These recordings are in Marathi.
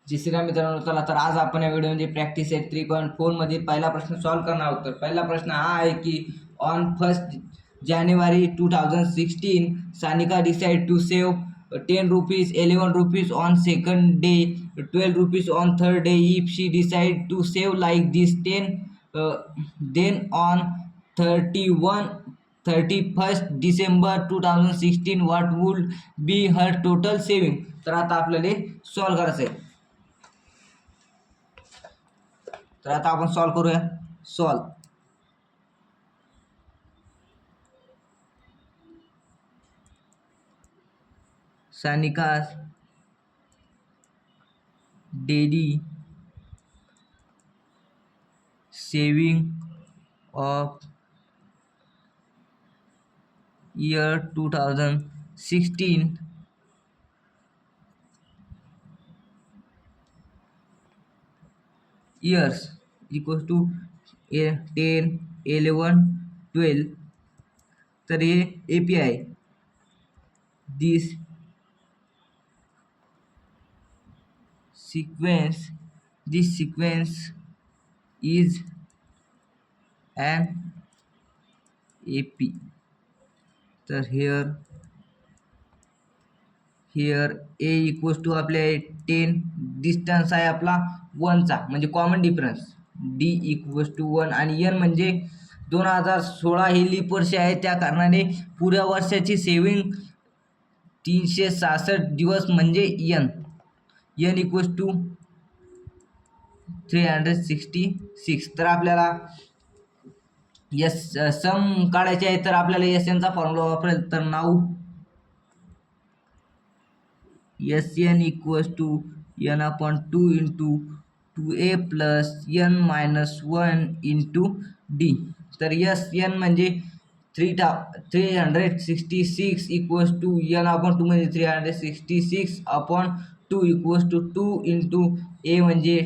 जय श्रीराम मित्रांनो. चला तर आज आपण या व्हिडिओमध्ये प्रॅक्टिस सेट 3.4 मधील पहिला प्रश्न सॉल्व करणार आहोत. तर पहिला प्रश्न हा आहे की ऑन 1 जानेवारी 2016 Sanika decide to save 10 rupees, 11 rupees on second day, 12 rupees on third day. If she decide to save like this 10, then on 31st December 2016 what would be her total saving. तर आता आपल्याला सॉल्व करायचं आहे. तर आता आपण सॉल्व करूया. Solve Sanika's daily saving of year 2016 years equals to 10, 11, 12. तर हे API this sequence is an AP. तर here A इक्वल्स टू आपले 10, डिस्टन्स आहे आपला 1 चा म्हणजे common difference. D equals to 1 आणि N म्हणजे 2016 ही लीप वर्ष आहे, त्या कारणाने पुऱ्या वर्षाची सेविंग 366 दिवस म्हणजे N इक्वल्स टू 366. तर आपल्याला सम काढायचे आहे. तर आपल्याला SN चा फॉर्म्युला वापरेल. तर नाव SN equals to N/2 into 2A plus N-1 into D. तर SN म्हणजे 366 इक्वल्स टू N/2 म्हणजे 366/2 इक्वल्स टू 2 इंटू A म्हणजे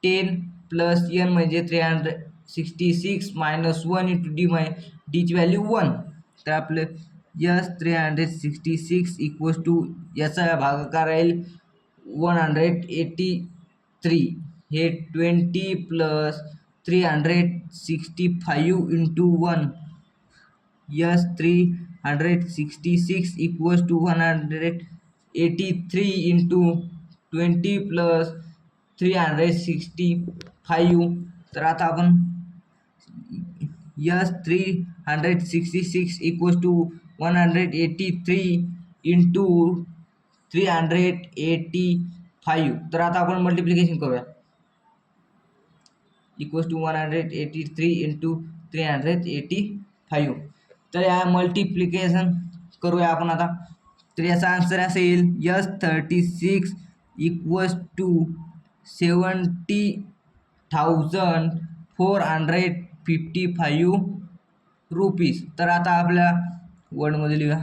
10 प्लस N म्हणजे 366 मायनस 1 इंटू D म्हणजे Dची व्हॅल्यू 1. तर आपलं 366 इक्वल्स टू याचा भागाकार राहील 183. हे 20 plus 365 into 1. 366 equals to 183 into 20 plus 365. तर आता आपण 366 इक्वल्स टू 183 इंटू 385. तर आता आपण मल्टिप्लिकेशन करूया. Equals to 183 into 385. तर या मल्टिप्लिकेशन करूया आपण आता. तर याचा आन्सर असा येईल S36 इक्वल्स टू 70,455 रुपीज. तर आता आपल्या वर्डमध्ये लिहूया.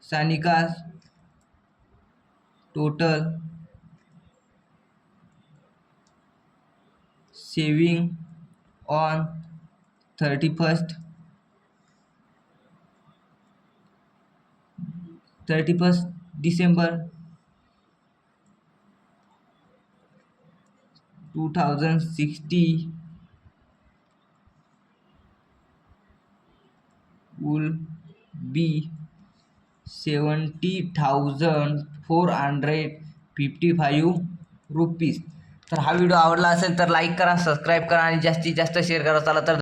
Sanika's total saving on 31st December 2016 will be 70,455 rupees. तर हा व्हिडिओ आवडला असेल तर लाईक करा, सबस्क्राईब करा आणि जास्तीत जास्त शेअर करा. चला तर